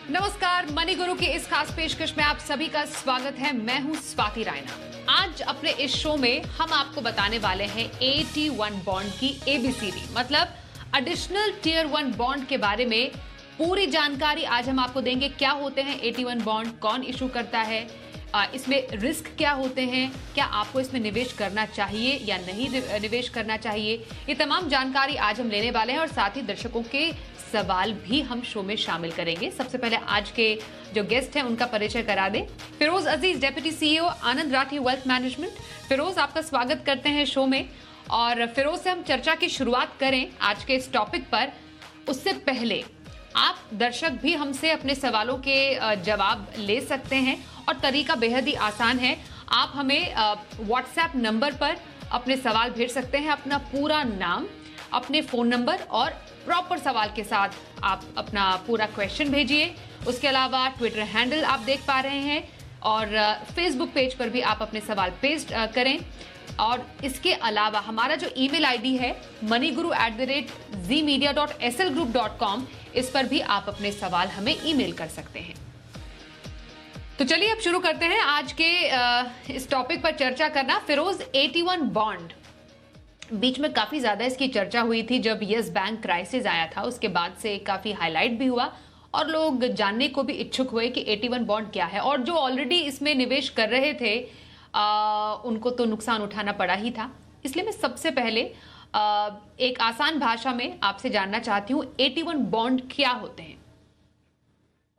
नमस्कार, मनी गुरु की इस खास पेशकश में आप सभी का स्वागत है। मैं हूं स्वाति रायना। आज अपने इस शो में हम आपको बताने वाले हैं AT1 बॉन्ड की ABCD, मतलब एडिशनल टियर 1 बॉन्ड के बारे में पूरी जानकारी आज हम आपको देंगे। क्या होते हैं AT1 बॉन्ड, कौन इशू करता है, इसमें रिस्क क्या होते हैं, क्या आपको इसमें निवेश करना चाहिए या नहीं निवेश करना चाहिए, ये तमाम जानकारी आज हम लेने वाले हैं और साथ ही दर्शकों के सवाल भी हम शो में शामिल करेंगे। सबसे पहले आज के जो गेस्ट हैं उनका परिचय करा दें। फिरोज अजीज, डेप्यूटी CEO, आनंद राठी वेल्थ मैनेजमेंट। फिरोज, आपका स्वागत करते हैं शो में। और फिरोज से हम चर्चा की शुरुआत करें आज के इस टॉपिक पर, उससे पहले आप दर्शक भी हमसे अपने सवालों के जवाब ले सकते हैं और तरीका बेहद ही आसान है। आप हमें व्हाट्सएप नंबर पर अपने सवाल भेज सकते हैं। अपना पूरा नाम, अपने फोन नंबर और प्रॉपर सवाल के साथ आप अपना पूरा क्वेश्चन भेजिए। उसके अलावा ट्विटर हैंडल आप देख पा रहे हैं और फेसबुक पेज पर भी आप अपने सवाल पेस्ट करें। और इसके अलावा हमारा जो ईमेल आईडी है moneyGuru@zmedia.slgroup.com, इस पर भी आप अपने सवाल हमें ईमेल कर सकते हैं। तो चलिए अब शुरू करते हैं आज के इस टॉपिक पर चर्चा करना। फिरोज, AT1 बॉन्ड, बीच में काफी ज्यादा इसकी चर्चा हुई थी जब यस बैंक क्राइसिस आया था। उसके बाद से काफी हाईलाइट भी हुआ और लोग जानने को भी इच्छुक हुए कि AT1 बॉन्ड क्या है। और जो ऑलरेडी इसमें निवेश कर रहे थे उनको तो नुकसान उठाना पड़ा ही था। इसलिए मैं सबसे पहले एक आसान भाषा में आपसे जानना चाहती हूँ, AT1 बॉन्ड क्या होते हैं?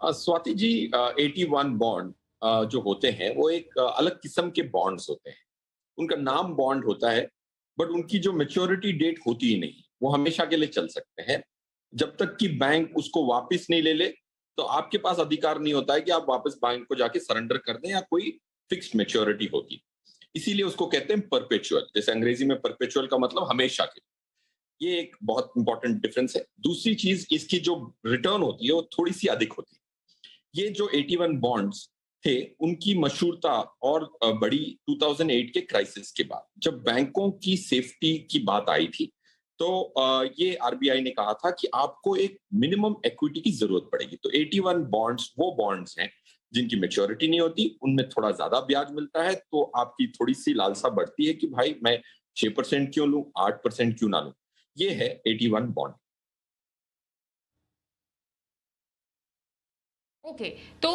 स्वाति जी, AT1 बॉन्ड जो होते हैं वो एक अलग किस्म के बॉन्ड्स होते हैं। उनका नाम बॉन्ड होता है, बट उनकी जो मैच्योरिटी डेट होती ही नहीं, वो हमेशा के लिए चल सकते हैं। जब तक कि बैंक उसको वापस नहीं ले ले, तो आपके पास अधिकार नहीं होता है कि आप वापस बैंक को जाके सरेंडर कर दें या कोई फिक्स्ड मैच्योरिटी होगी। इसीलिए उसको कहते हैं परपेचुअल। जैसे अंग्रेजी में परपेचुअल का मतलब हमेशा के लिए। ये एक बहुत इंपॉर्टेंट डिफरेंस है। दूसरी चीज, इसकी जो रिटर्न होती है वो थोड़ी सी अधिक होती है। ये जो AT1 बॉन्ड्स थे, उनकी मशहूरता और बड़ी 2008 के क्राइसिस के बाद, जब बैंकों की सेफ्टी की बात आई थी, तो ये RBI ने कहा था कि आपको एक मिनिमम इक्विटी की जरूरत पड़ेगी। तो AT1 बॉन्ड्स वो बॉन्ड्स हैं जिनकी मैच्योरिटी नहीं होती, उनमें थोड़ा ज्यादा ब्याज मिलता है, तो आपकी थोड़ी सी लालसा बढ़ती है कि भाई मैं 6% क्यों लूं, 8% क्यों ना लूं। ये है AT1 बॉन्ड। ओके, तो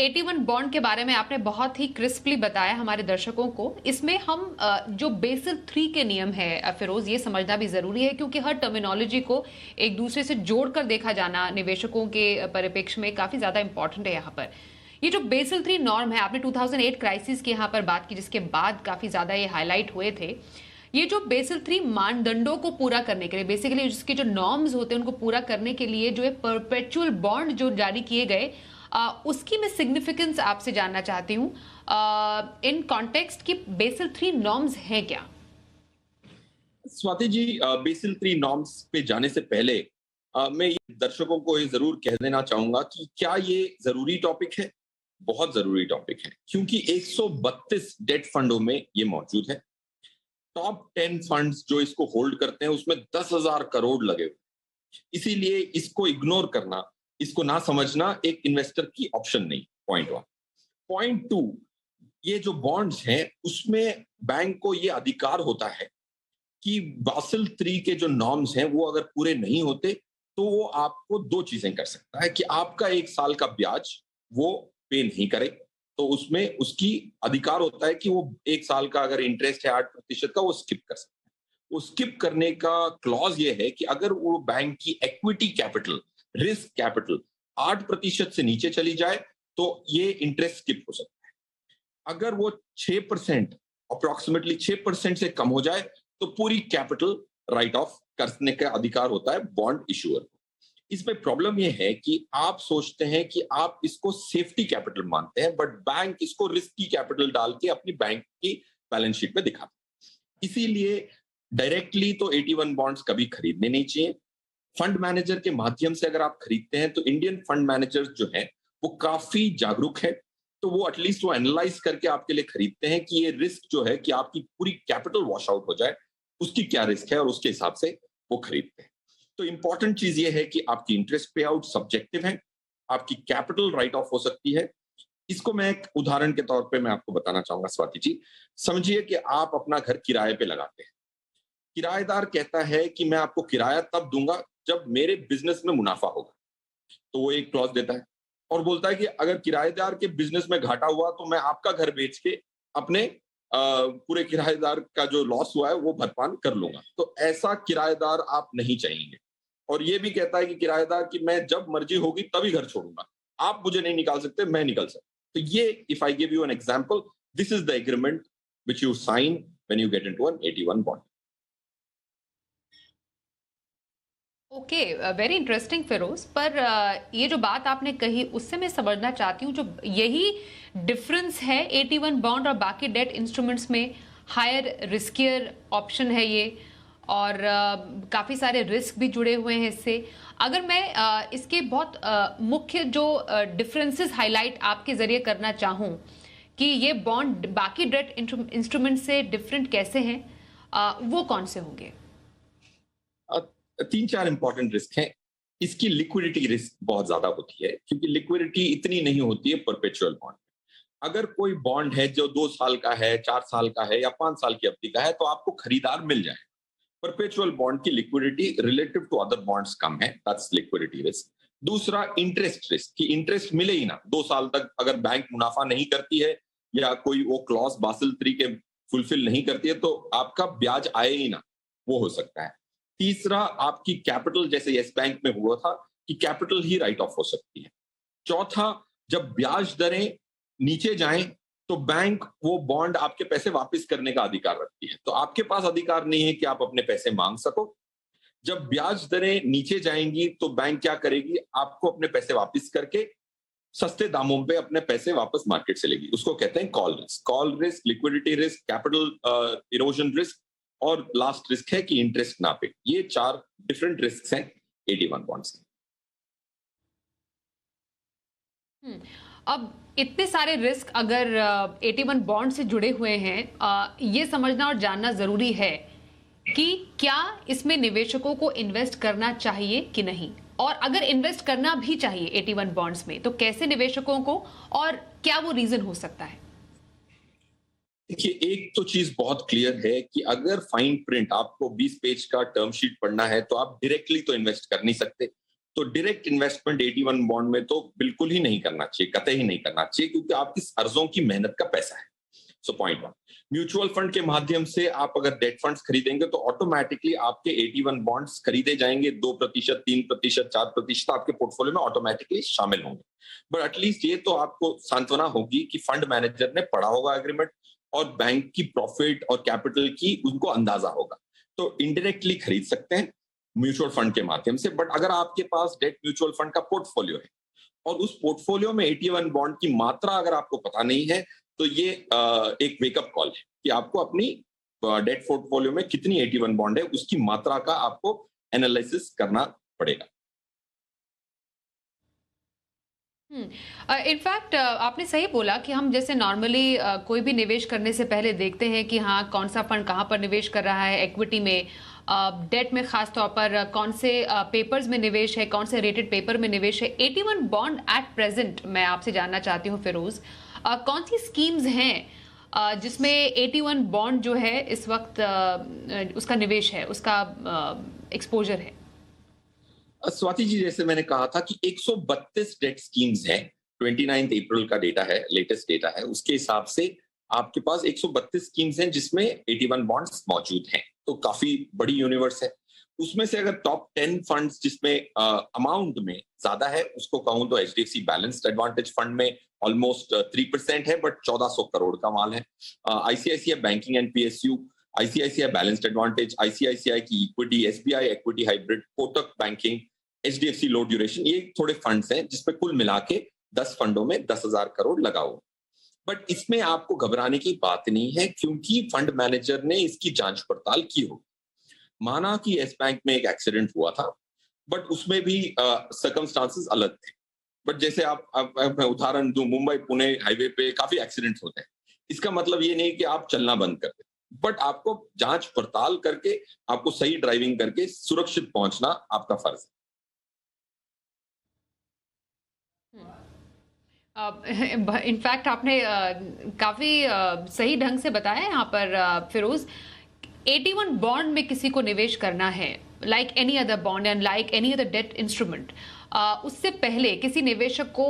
AT1 बॉन्ड के बारे में आपने बहुत ही क्रिस्पली बताया हमारे दर्शकों को। इसमें हम जो बेसल 3 के नियम है फिरोज, ये समझना भी जरूरी है क्योंकि हर टर्मिनोलॉजी को एक दूसरे से जोड़कर देखा जाना निवेशकों के परिप्रेक्ष्य में काफी ज्यादा इंपॉर्टेंट है। यहाँ पर ये जो बेसल 3 नॉर्म है, आपने 2008 क्राइसिस की यहाँ पर बात की जिसके बाद काफी ज्यादा ये हाईलाइट हुए थे। ये जो बेसल 3 मानदंडों को पूरा करने के लिए, बेसिकली जिसके जो नॉर्म्स होते हैं उनको पूरा करने के लिए जो है परपेचुअल बॉन्ड जो जारी किए गए, उसकी मैं सिग्निफिकेंस आपसे जानना चाहती हूँ इन कॉन्टेक्स्ट की बेसल 3 नॉर्म्स हैं क्या? स्वाति जी, बेसिल 3 नॉर्म्स पे जाने से पहले मैं ये दर्शकों को ये जरूर कह देना चाहूंगा कि क्या ये जरूरी टॉपिक है। बहुत जरूरी टॉपिक है, क्योंकि 132 डेट फंडों में ये मौजूद है। टॉप 10 फंड्स जो इसको होल्ड करते हैं उसमें 10,000 करोड़ लगे हुए। इसीलिए इसको इग्नोर करना, इसको ना समझना एक इन्वेस्टर की ऑप्शन नहीं। पॉइंट 1। पॉइंट 2, ये जो बॉन्ड्स हैं उसमें बैंक को ये अधिकार होता है कि बासिल 3 के जो नॉर्म्स हैं वो अगर पूरे नहीं होते तो वो आपको दो चीजें कर सकता है कि आपका 1 साल का ब्याज वो पे नहीं करे, तो उसमें उसकी अधिकार होता है कि वो 1 साल का अगर इंटरेस्ट है 8% का, वो स्किप कर सकता है। वो स्किप करने का क्लॉज ये है कि अगर वो बैंक की इक्विटी कैपिटल, रिस्क कैपिटल 8% से नीचे चली जाए तो ये इंटरेस्ट स्किप हो सकता है। अगर वो 6%, अप्रोक्सीमेटली 6% से कम हो जाए तो पूरी कैपिटल राइट ऑफ करने का अधिकार होता है बॉन्ड इशूअर को। इसमें प्रॉब्लम यह है कि आप सोचते हैं कि आप इसको सेफ्टी कैपिटल मानते हैं, बट बैंक इसको रिस्की कैपिटल डाल के अपनी बैंक की बैलेंस शीट में दिखाता है। इसीलिए डायरेक्टली तो AT1 बॉन्ड्स कभी खरीदने नहीं चाहिए। फंड मैनेजर के माध्यम से अगर आप खरीदते हैं तो इंडियन फंड मैनेजर्स जो हैं वो काफी जागरूक है, तो वो एटलीस्ट वो एनालाइज करके आपके लिए खरीदते हैं कि ये रिस्क जो है कि आपकी पूरी कैपिटल वॉश आउट हो जाए, उसकी क्या रिस्क है, और उसके हिसाब से वो खरीदते हैं। तो इंपॉर्टेंट चीज ये है कि आपकी इंटरेस्ट पे आउट सब्जेक्टिव है, आपकी कैपिटल राइट ऑफ हो सकती है। इसको मैं एक उदाहरण के तौर पे मैं आपको बताना चाहूंगा स्वाति जी। समझिए कि आप अपना घर किराए पे लगाते हैं। किराएदार कहता है कि मैं आपको किराया तब दूंगा जब मेरे बिजनेस में मुनाफा होगा। तो वो एक क्लॉज देता है और बोलता है कि अगर किराएदार के बिजनेस में घाटा हुआ तो मैं आपका घर बेच के अपने पूरे किराएदार का जो लॉस हुआ है वो भरपान कर लूंगा। तो ऐसा किराएदार आप नहीं चाहेंगे। और ये भी कहता है कि किराएदार कि मैं जब मर्जी होगी तभी घर छोड़ूंगा, आप मुझे नहीं निकाल सकते, मैं निकल सकता। तो ये, if I give you an example, this is the agreement which you sign when you get into an 81 bond. Okay, very interesting Firoz. पर ये जो बात आपने कही उससे मैं समझना चाहती हूँ, जो यही डिफरेंस है 81 बॉन्ड और बाकी डेट इंस्ट्रूमेंट्स में, हायर रिस्कियर ऑप्शन है ये, और काफ़ी सारे रिस्क भी जुड़े हुए हैं इससे। अगर मैं इसके बहुत मुख्य जो डिफरेंसेस हाईलाइट आपके ज़रिए करना चाहूँ कि ये बॉन्ड बाकी डेट इंस्ट्रूमेंट से डिफरेंट कैसे हैं, वो कौन से होंगे? 3-4 इंपॉर्टेंट रिस्क हैं। इसकी लिक्विडिटी रिस्क बहुत ज्यादा होती है, क्योंकि लिक्विडिटी इतनी नहीं होती है परपेचुअल बॉन्ड। अगर कोई बॉन्ड है जो 2 साल का है, 4 साल का है या 5 साल की अवधि का है, तो आपको खरीदार मिल जाए। परपेचुअल बॉन्ड की liquidity relative to other bonds कम है, दैट्स लिक्विडिटी रिस्क। दूसरा, इंटरेस्ट रिस्क, कि इंटरेस्ट मिले ही ना 2 साल तक। अगर बैंक मुनाफा नहीं करती है या कोई वो क्लॉज बासिल 3 के फुलफिल नहीं करती है, तो आपका ब्याज आए ही ना, वो हो सकता है। तीसरा, आपकी कैपिटल, जैसे यस बैंक में हुआ था कि कैपिटल ही राइट ऑफ हो सकती है। चौथा, जब ब्याज दरें नीचे जाएं तो बैंक वो बॉन्ड आपके पैसे वापस करने का अधिकार रखती है, तो आपके पास अधिकार नहीं है कि आप अपने पैसे मांग सको। जब ब्याज दरें नीचे जाएंगी तो बैंक क्या करेगी, आपको अपने पैसे वापस करके सस्ते दामों पे अपने पैसे वापस मार्केट से लेगी। उसको कहते हैं call risk. Call risk, liquidity risk, capital erosion risk, और लास्ट रिस्क है कि इंटरेस्ट ना पे। ये 4 डिफरेंट रिस्क हैं 81 बॉन्ड्स के। अब इतने सारे रिस्क अगर 81 बॉन्ड से जुड़े हुए हैं, ये समझना और जानना जरूरी है कि क्या इसमें निवेशकों को इन्वेस्ट करना चाहिए कि नहीं, और अगर इन्वेस्ट करना भी चाहिए 81 बॉन्ड्स में तो कैसे निवेशकों को, और क्या वो रीजन हो सकता है? देखिए, एक तो चीज बहुत क्लियर है कि अगर फाइन प्रिंट आपको 20 पेज का टर्म शीट पढ़ना है तो आप डायरेक्टली तो इन्वेस्ट कर नहीं सकते। तो डायरेक्ट इन्वेस्टमेंट 81 बॉन्ड में तो बिल्कुल ही नहीं करना चाहिए, कतई ही नहीं करना चाहिए, क्योंकि आपकी अर्जों की मेहनत का पैसा है। सो पॉइंट 1, म्यूचुअल फंड के माध्यम से आप अगर डेट फंड्स खरीदेंगे तो ऑटोमेटिकली आपके 81 बॉन्ड्स खरीदे जाएंगे। 2%, 3%, 4% आपके पोर्टफोलियो में ऑटोमेटिकली शामिल होंगे। बट एटलीस्ट ये तो आपको सांत्वना होगी कि फंड मैनेजर ने पढ़ा होगा एग्रीमेंट, और बैंक की प्रॉफिट और कैपिटल की उनको अंदाजा होगा। तो इनडायरेक्टली खरीद सकते हैं म्यूचुअल फंड के माध्यम से। बट अगर आपके पास डेट म्यूचुअल फंड का पोर्टफोलियो है और उस पोर्टफोलियो में 81 बॉन्ड की मात्रा अगर आपको पता नहीं है, तो ये एक वेकअप कॉल है कि आपको अपनी डेट पोर्टफोलियो में कितनी 81 बॉन्ड है उसकी मात्रा का आपको एनालिसिस करना पड़ेगा। इनफैक्ट आपने सही बोला कि हम जैसे नॉर्मली कोई भी निवेश करने से पहले देखते हैं कि हाँ, कौन सा फंड कहाँ पर निवेश कर रहा है, इक्विटी में, डेट में, खास तौर पर कौन से पेपर्स में निवेश है, कौन से रेटेड पेपर में निवेश है। 81 बॉन्ड एट प्रेजेंट मैं आपसे जानना चाहती हूँ फिरोज, कौन सी स्कीम्स हैं जिसमें 81 बॉन्ड जो है इस वक्त उसका निवेश है, उसका एक्सपोजर है? स्वाति जी, जैसे मैंने कहा था कि 132 डेट स्कीम्स हैं। 29 अप्रैल का डेटा है, लेटेस्ट डेटा है, उसके हिसाब से आपके पास 132 स्कीम्स हैं जिसमें 81 बॉन्ड्स मौजूद हैं। तो काफी बड़ी यूनिवर्स है। उसमें से अगर टॉप 10 फंड्स जिसमें अमाउंट में ज्यादा है उसको कहूं तो एचडीएफसी बैलेंस्ड एडवांटेज फंड में ऑलमोस्ट 3% है, बट 1400 करोड़ का माल है। ICICI banking and PSU, ICICI balanced advantage, ICICI की equity, SBI equity hybrid, Kotak banking, HDFC low duration, ये थोड़े फंड्स हैं जिसमें कुल मिला के 10 फंडों में 10,000 करोड़ लगा हुआ। बट इसमें आपको घबराने की बात नहीं है, क्योंकि फंड मैनेजर ने इसकी जांच पड़ताल की हो। माना कि येस बैंक में एक एक्सीडेंट हुआ था, बट उसमें भी सर्कमस्टांसेस अलग थे। बट जैसे आप मैं उदाहरण दूं, मुंबई पुणे हाईवे पे काफी एक्सीडेंट्स होते हैं। इसका मतलब ये नहीं कि आप चलना बंद कर दें। बट आपको जांच पड़ताल करके, आपको सही ड्राइविंग करके सुरक्षित पहुंचना आपका फर्ज है। इनफैक्ट आपने काफी सही ढंग से बताया यहाँ पर फिरोज। 81 बॉन्ड में किसी को निवेश करना है, like any other bond and like any other debt instrument, उससे पहले किसी निवेशक को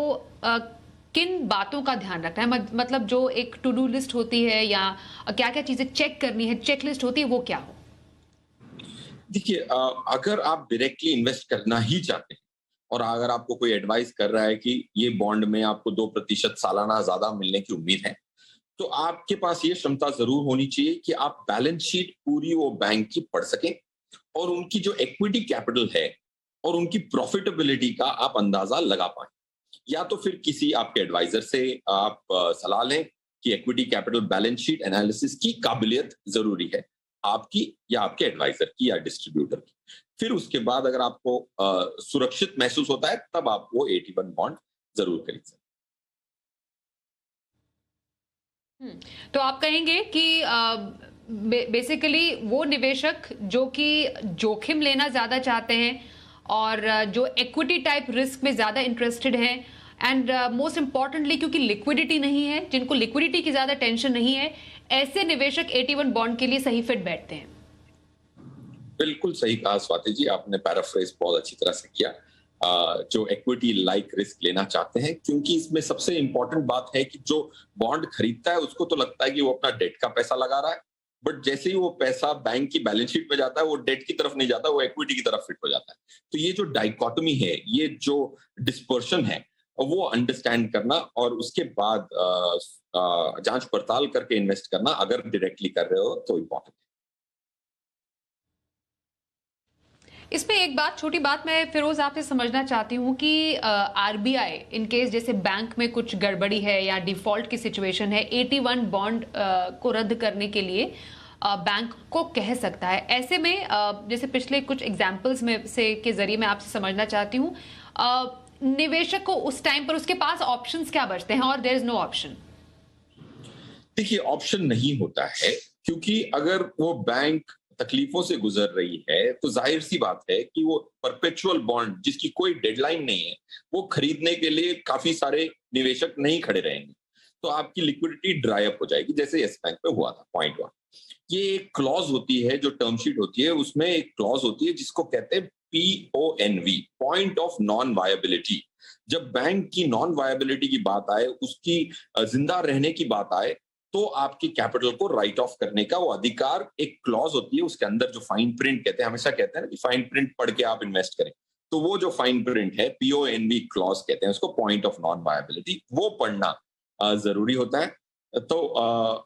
किन बातों का ध्यान रखना है? मतलब जो एक टू डू लिस्ट होती है या क्या क्या चीजें चेक करनी है, चेक लिस्ट होती है, वो क्या हो? देखिए, अगर आप डायरेक्टली इन्वेस्ट करना ही चाहते हैं और अगर आपको कोई एडवाइस कर रहा है कि ये बॉन्ड में आपको 2% सालाना ज्यादा मिलने की उम्मीद है, तो आपके पास ये क्षमता जरूर होनी चाहिए कि आप बैलेंस शीट पूरी वो बैंक की पढ़ सकें और उनकी जो इक्विटी कैपिटल है और उनकी प्रॉफिटेबिलिटी का आप अंदाजा लगा पाएं। या तो फिर किसी आपके एडवाइजर से आप सलाह लें कि equity capital balance sheet analysis की काबिलियत जरूरी है, आपकी या आपके एडवाइजर की या डिस्ट्रीब्यूटर की। फिर उसके बाद अगर आपको सुरक्षित महसूस होता है, तब आप वो 81 बॉन्ड जरूर खरीद सकते हम्म, तो आप कहेंगे कि बेसिकली वो निवेशक जो कि जोखिम लेना ज्यादा चाहते हैं और जो इक्विटी टाइप रिस्क में ज्यादा इंटरेस्टेड हैं, एंड मोस्ट इंपॉर्टेंटली क्योंकि लिक्विडिटी नहीं है, जिनको लिक्विडिटी की ज्यादा टेंशन नहीं है, ऐसे निवेशक 81 बॉन्ड के लिए सही फिट बैठते हैं। बिल्कुल सही कहा स्वाति जी, आपने पैराफ्रेज बहुत अच्छी तरह से किया। जो इक्विटी लाइक रिस्क लेना चाहते हैं, क्योंकि इसमें सबसे इंपॉर्टेंट बात है कि जो बॉन्ड खरीदता है उसको तो लगता है कि वो अपना डेट का पैसा लगा रहा है, बट जैसे ही वो पैसा बैंक की बैलेंस शीट में जाता है, वो डेट की तरफ नहीं जाता, वो इक्विटी की तरफ फिट हो जाता है। तो ये जो डाइकोटमी है, ये जो डिस्पर्शन है, वो अंडरस्टैंड करना और उसके बाद जांच पड़ताल करके इन्वेस्ट करना, अगर डायरेक्टली कर रहे हो तो इम्पोर्टेंट है। इसमें एक बात, छोटी बात मैं फिरोज आपसे समझना चाहती हूँ कि आरबीआई इन केस जैसे बैंक में कुछ गड़बड़ी है या डिफॉल्ट की सिचुएशन है, 81 बॉन्ड को रद्द करने के लिए बैंक को कह सकता है। ऐसे में जैसे पिछले कुछ एग्जाम्पल्स में से के जरिए मैं आपसे समझना चाहती हूँ, निवेशक को उस टाइम पर उसके पास ऑप्शंस क्या बचते हैं, और देयर इज नो ऑप्शन? देखिए, ऑप्शन नहीं होता है, क्योंकि अगर वो बैंक तकलीफों से गुजर रही है तो जाहिर सी बात है कि वो परपेचुअल बॉन्ड जिसकी कोई डेडलाइन नहीं है, वो खरीदने के लिए काफी सारे निवेशक नहीं खड़े रहेंगे, तो आपकी लिक्विडिटी ड्राई अप हो जाएगी, जैसे यस बैंक में हुआ था। पॉइंट वन, ये एक क्लॉज होती है, जो टर्म शीट होती है उसमें एक क्लॉज होती है जिसको कहते हैं PONV, point of non viability. जब बैंक की नॉन वायबिलिटी की बात आए, उसकी जिंदा रहने की बात आए, तो आपकी कैपिटल को राइट ऑफ करने का वो अधिकार, एक क्लॉज होती है उसके अंदर, जो फाइन प्रिंट कहते हैं, हमेशा कहते हैं ना कि फाइन प्रिंट पढ़ के आप इन्वेस्ट करें, तो वो जो फाइन प्रिंट है, PONV क्लॉज कहते हैं उसको, पॉइंट ऑफ नॉन वायबिलिटी, वो पढ़ना जरूरी होता है। तो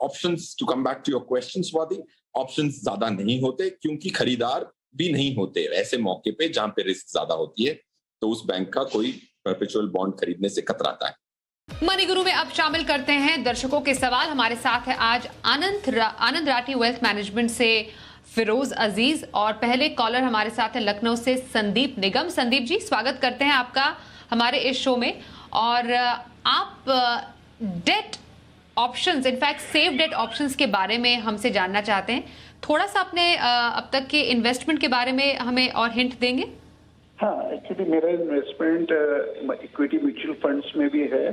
options, to come back to your question Swati, options ज्यादा नहीं होते, क्योंकि खरीदार भी नहीं होते ऐसे मौके पे जहां पे रिस्क ज्यादा होती है, तो उस बैंक का कोई परपेचुअल बॉन्ड खरीदने से कतराता है। मनी गुरु में अब शामिल करते हैं दर्शकों के सवाल। हमारे साथ है आज आनंद राठी वेल्थ मैनेजमेंट से फिरोज अजीज, और पहले कॉलर हमारे साथ है लखनऊ से संदीप निगम। संदीप जी, स्वागत करते हैं आपका हमारे इस शो में। और आप debt options, in fact safe debt options के बारे में हमसे जानना चाहते हैं। थोड़ा सा अपने अब तक के इन्वेस्टमेंट के बारे में हमें और हिंट देंगे? हाँ, एक्चुअली मेरा इन्वेस्टमेंट इक्विटी म्यूचुअल फंड्स में भी है,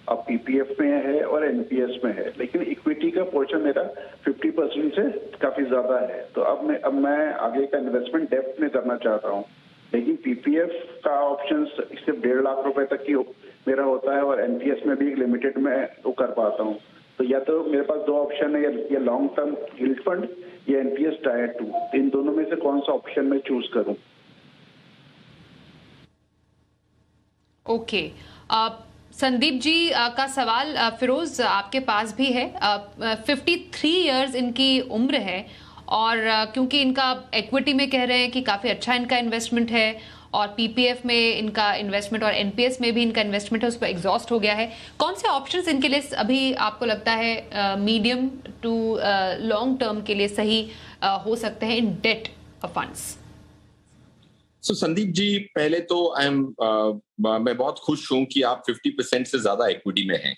अब PPF में है और NPS में है, लेकिन इक्विटी का पोर्शन मेरा 50% से काफी ज्यादा है। तो अब मैं आगे का इन्वेस्टमेंट डेप्थ में करना चाहता हूँ, लेकिन PPF का ऑप्शन सिर्फ 1.5 लाख रुपए तक की मेरा होता है और NPS में भी एक लिमिटेड में वो कर पाता हूँ। तो या तो मेरे पास दो ऑप्शन है, या लॉन्ग टर्म यील्ड फंड या NPS टायर 2, इन दोनों में से कौन सा ऑप्शन मैं चूज करूँ? ओके, संदीप जी का सवाल फिरोज आपके पास भी है। 53 इयर्स इनकी उम्र है, और क्योंकि इनका इक्विटी में कह रहे हैं कि काफ़ी अच्छा इनका इन्वेस्टमेंट है, और PPF में इनका इन्वेस्टमेंट और NPS में भी इनका इन्वेस्टमेंट है, उस पर एग्जॉस्ट हो गया है। कौन से ऑप्शंस इनके लिए अभी आपको लगता है मीडियम टू लॉन्ग टर्म के लिए सही हो सकते हैं इन डेट फंड्स? संदीप जी, पहले तो मैं बहुत खुश हूं कि आप 50% से ज्यादा इक्विटी में हैं,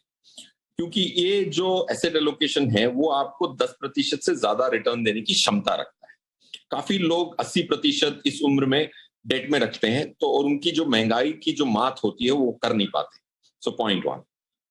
क्योंकि ये जो एसेट एलोकेशन है वो आपको 10% से ज्यादा रिटर्न देने की क्षमता रखता है। काफी लोग 80% इस उम्र में डेट में रखते हैं, तो और उनकी जो महंगाई की जो मात होती है वो कर नहीं पाते। So point one.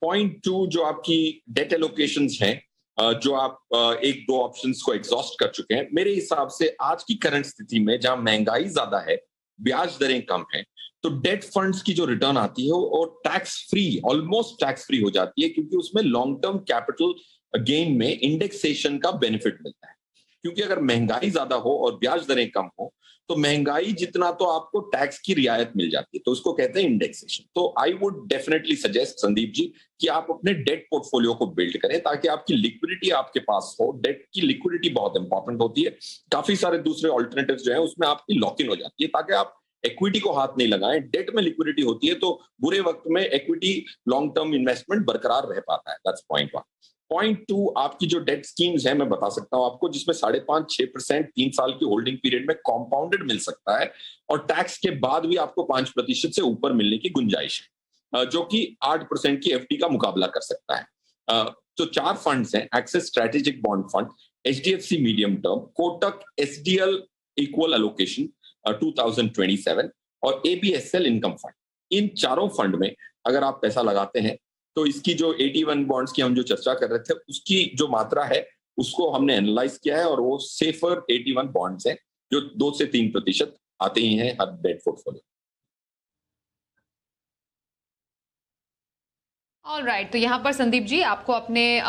Point two, जो आपकी डेट एलोकेशंस हैं, जो आप एक दो ऑप्शंस को एग्जॉस्ट कर चुके हैं, मेरे हिसाब से आज की करंट स्थिति में जहां महंगाई ज्यादा है, ब्याज दरें कम है, तो डेट फंड्स की जो रिटर्न आती है वो tax free, almost tax free हो जाती है, क्योंकि उसमें लॉन्ग टर्म कैपिटल गेन में इंडेक्सेशन का बेनिफिट मिलता है। क्योंकि अगर महंगाई ज्यादा हो और ब्याज दरें कम हो, तो महंगाई जितना तो आपको टैक्स की रियायत मिल जाती है, तो उसको कहते हैं इंडेक्सेशन। तो I would definitely suggest Sandeep ji कि आप अपने डेट पोर्टफोलियो को बिल्ड करें, ताकि आपकी लिक्विडिटी आपके पास हो। डेट की लिक्विडिटी बहुत इंपॉर्टेंट होती है। काफी सारे दूसरे ऑल्टरनेटिव्स जो है उसमें आपकी लॉक इन हो जाती है, ताकि आप इक्विटी को हाथ नहीं लगाएं। डेट में लिक्विडिटी होती है, तो बुरे वक्त में इक्विटी लॉन्ग टर्म इन्वेस्टमेंट बरकरार रह पाता है। That's point one. Point two, आपकी जो डेट स्कीम्स है मैं बता सकता हूं आपको, जिसमें 5.5-6% 3 साल की होल्डिंग पीरियड में कॉम्पाउंडेड मिल सकता है, और टैक्स के बाद भी आपको 5% से ऊपर मिलने की गुंजाइश है, जो कि 8% की एफडी का मुकाबला कर सकता है। तो 4 फंड्स हैं: axis strategic bond fund, HDFC medium term, Kotak SDL equal allocation 2027 और एबीएसएल इनकम फंड। इन चारों फंड में अगर आप पैसा लगाते हैं, तो इसकी जो 81 बॉन्ड्स की हम जो चर्चा कर रहे थे, उसकी जो मात्रा है उसको हमने एनालाइज किया है, और वो सेफर 81 बॉन्ड्स हैं, जो 2 से 3% आते ही हैं हर डेट पोर्टफोलियो। ऑलराइट, तो यहाँ पर संदीप जी आपको अपने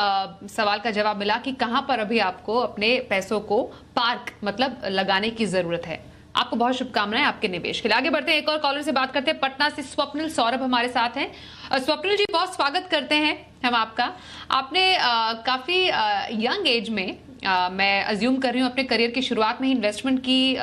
सवाल का जवाब मिला कि कहाँ पर अभी आपको अपने पैसों को पार्क मतलब लगाने की जरूरत है। आपको बहुत शुभकामनाएं आपके निवेश के लिए। आगे बढ़ते हैं, एक और कॉलर से बात करते हैं। पटना से स्वप्निल सौरभ हमारे साथ हैं। स्वप्निल जी, बहुत स्वागत करते हैं हम आपका। आपने काफी यंग एज में, मैं अज्यूम कर रही हूँ अपने करियर की शुरुआत में ही इन्वेस्टमेंट की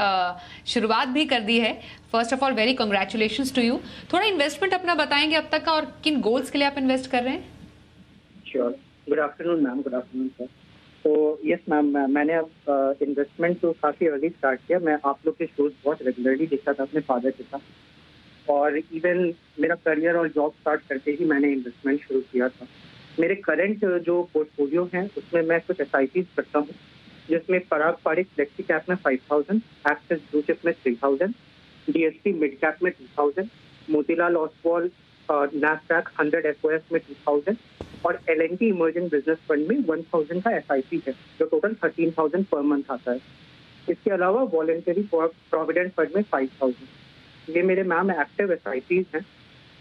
शुरुआत भी कर दी है। First of all very congratulations to you. थोड़ा इन्वेस्टमेंट अपना बताएंगे अब तक का, और किन गोल्स के लिए आप इन्वेस्ट कर रहे हैं? Sure. Good afternoon ma'am. Good afternoon sir. तो यस मैम, मैंने अब इन्वेस्टमेंट तो काफ़ी अर्ली स्टार्ट किया। मैं आप लोग के शोज बहुत रेगुलरली देखता था अपने फादर के साथ, और इवन मेरा करियर और जॉब स्टार्ट करते ही मैंने इन्वेस्टमेंट शुरू किया था। मेरे करंट जो पोर्टफोलियो है उसमें मैं कुछ SIPs करता हूँ, जिसमें पराग पारिक फ्लेक्सी कैप में 5000, एक्सिस ब्लू चिप में 3000, DSP मिड कैप में 2000, मोतीलाल ऑसवाल नैस्डैक 100 FOS में 2000 और L&T इमर्जिंग बिजनेस फंड में 1000 का SIP है, जो टोटल 13,000 पर मंथ आता है। इसके अलावा वॉलेंटरी प्रोविडेंट फंड में 5,000। ये मेरे मैम एक्टिव SIPs हैं।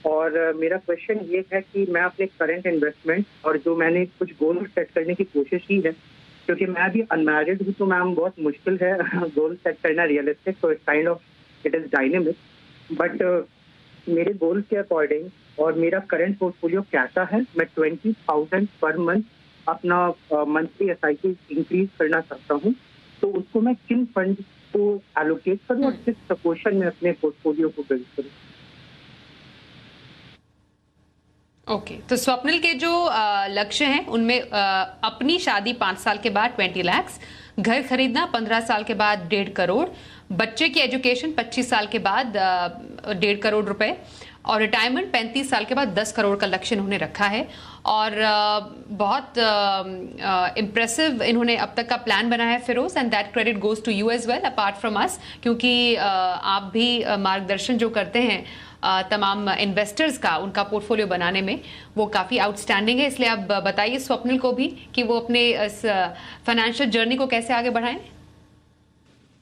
और मेरा क्वेश्चन ये है कि मैं अपने करंट इन्वेस्टमेंट और जो मैंने कुछ गोल सेट करने की कोशिश की है, क्योंकि मैं अभी अनमैरिड हूँ, तो मैम बहुत मुश्किल है गोल सेट करना रियलिस्टिक, तो इट इज डायनेमिक, बट मेरे गोल्स के अकॉर्डिंग और मेरा करंट पोर्टफोलियो कैसा है, मैं 20,000 पर मंथ अपना मंथली SIP इंक्रीज करना चाहता हूँ। तो उसको मैं किन फंड को एलोकेट करूँ और किस प्रपोर्शन में अपने पोर्टफोलियो को बिल्ड करूँ? ओके, तो स्वप्निल के जो लक्ष्य हैं उनमें अपनी शादी 5 साल के बाद 20 लाख, घर खरीदना 15 साल के बाद 1.5 करोड़, बच्चे की एजुकेशन 25 साल के बाद 1.5 करोड़ रुपए, और रिटायरमेंट 35 साल के बाद 10 करोड़ का लक्ष्य इन्होंने रखा है। और बहुत इम्प्रेसिव इन्होंने अब तक का प्लान बनाया है Firoz, and that credit goes to you as well apart from us, क्योंकि आप भी मार्गदर्शन जो करते हैं तमाम इन्वेस्टर्स का उनका पोर्टफोलियो बनाने में, वो काफ़ी आउटस्टैंडिंग है। इसलिए आप बताइए स्वप्निल को भी कि वो अपने इस फाइनेंशियल जर्नी को कैसे आगे बढ़ाएं।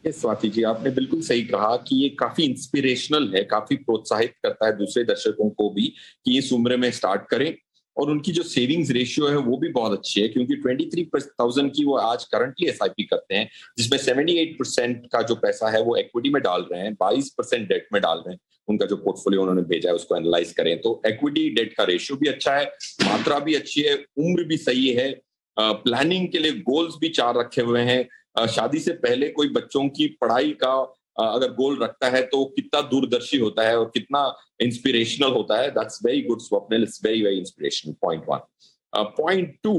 स्वाति जी, आपने बिल्कुल सही कहा कि ये काफी इंस्पिरेशनल है, काफी प्रोत्साहित करता है दूसरे दर्शकों को भी कि इस उम्र में स्टार्ट करें। और उनकी जो सेविंग्स रेशियो है वो भी बहुत अच्छी है, क्योंकि 23,000 की वो आज करंटली SIP करते हैं, जिसमें 78% का जो पैसा है वो इक्विटी में डाल रहे हैं, 22% डेट में डाल रहे हैं। उनका जो पोर्टफोलियो उन्होंने भेजा है उसको एनालाइज करें तो इक्विटी डेट का रेशियो भी अच्छा है, मात्रा भी अच्छी है, उम्र भी सही है, प्लानिंग के लिए गोल्स भी 4 रखे हुए हैं। शादी से पहले कोई बच्चों की पढ़ाई का अगर गोल रखता है तो कितना दूरदर्शी होता है और कितना इंस्पिरेशनल होता है। That's very good Swapnil, it's very very inspirational. Point 1। Point 2,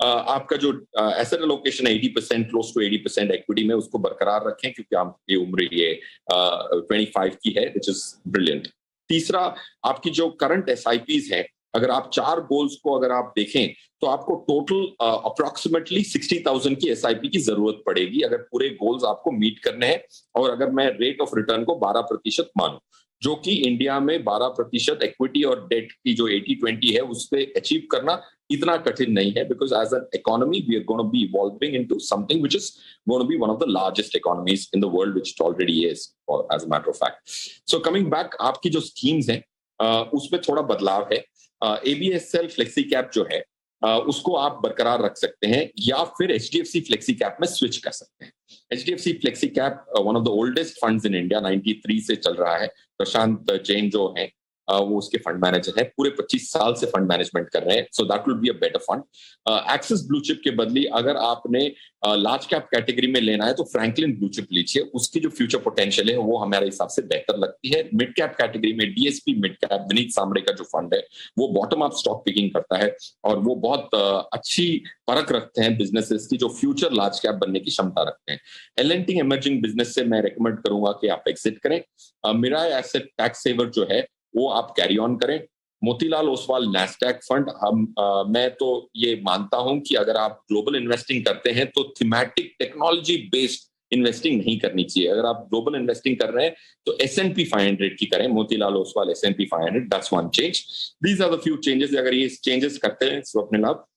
आपका जो एसेट एलोकेशन है 80%, क्लोज टू 80% इक्विटी में, उसको बरकरार रखें, क्योंकि आपकी उम्र ये 25 की है, विच इज ब्रिलियंट। तीसरा, आपकी जो करंट SIPs है अगर आप 4 गोल्स को अगर आप देखें तो आपको टोटल अप्रोक्सीमेटली 60,000 की एसआईपी की जरूरत पड़ेगी अगर पूरे गोल्स आपको मीट करने हैं। और अगर मैं रेट ऑफ रिटर्न को 12% मानूं, जो कि इंडिया में 12% इक्विटी और डेट की जो 80-20 है उस पे अचीव करना इतना कठिन नहीं है, because as an economy we are gonna be evolving into something which is gonna be one of the largest economies in the world, which already is as a matter of fact. So coming back, आपकी जो schemes हैं उसमें थोड़ा बदलाव है। ABSL flexi cap जो है उसको आप बरकरार रख सकते हैं या फिर एचडीएफसी फ्लेक्सी कैप में स्विच कर सकते हैं। HDFC flexi cap one of the oldest funds in India, 93 से चल रहा है। प्रशांत जैन जो है वो उसके फंड मैनेजर है, पूरे 25 साल से फंड मैनेजमेंट कर रहे हैं, so that will be a better fund. Axis blue chip के बदले अगर आपने लार्ज कैप कैटेगरी में लेना है तो फ्रैंकलिन ब्लू चिप लीजिए, उसकी जो फ्यूचर पोटेंशियल है वो हमारे हिसाब से बेहतर लगती है। मिड कैप कैटेगरी में डीएसपी मिड कैप, विनीत सामड़े का जो फंड है वो बॉटम अप स्टॉक पिकिंग करता है और वो बहुत अच्छी परख रखते हैं बिजनेसेस की जो फ्यूचर लार्ज कैप बनने की क्षमता रखते हैं। एल&टी इमर्जिंग बिजनेस से मैं रिकमेंड करूंगा कि आप एग्जिट करें। मिराय एसेट टैक्स सेवर जो है वो आप कैरी ऑन करें। मोतीलाल ओसवाल नैस्डैक फंड, मैं तो ये मानता हूं कि अगर आप ग्लोबल इन्वेस्टिंग करते हैं तो थीमेटिक टेक्नोलॉजी बेस्ड इन्वेस्टिंग नहीं करनी चाहिए। अगर आप ग्लोबल इन्वेस्टिंग कर रहे हैं तो S&P 500 की करें, Motilal Oswal S&P 500, that's one change. These are the few changes. अगर ये चेंजेस करते हैं स्वप्निल आप,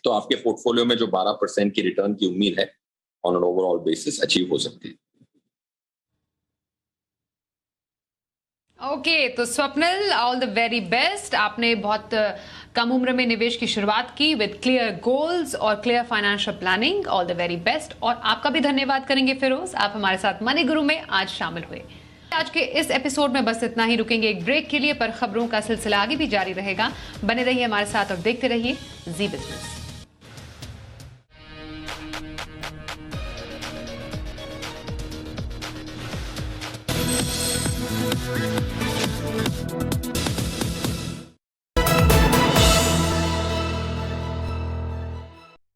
तो आपके पोर्टफोलियो में जो 12% की रिटर्न की उम्मीद है on an overall basis achieve हो सकती है। ओके, तो Swapnil, all the very best. आपने बहुत कम उम्र में निवेश की शुरुआत की विद क्लियर गोल्स और clear financial planning. All the very best. और आपका भी धन्यवाद करेंगे फिरोज, आप हमारे साथ मनी गुरु में आज शामिल हुए। आज के इस एपिसोड में बस इतना ही, रुकेंगे एक ब्रेक के लिए, पर खबरों का सिलसिला आगे भी जारी रहेगा। बने रहिए हमारे साथ और देखते रहिए जी बिजनेस।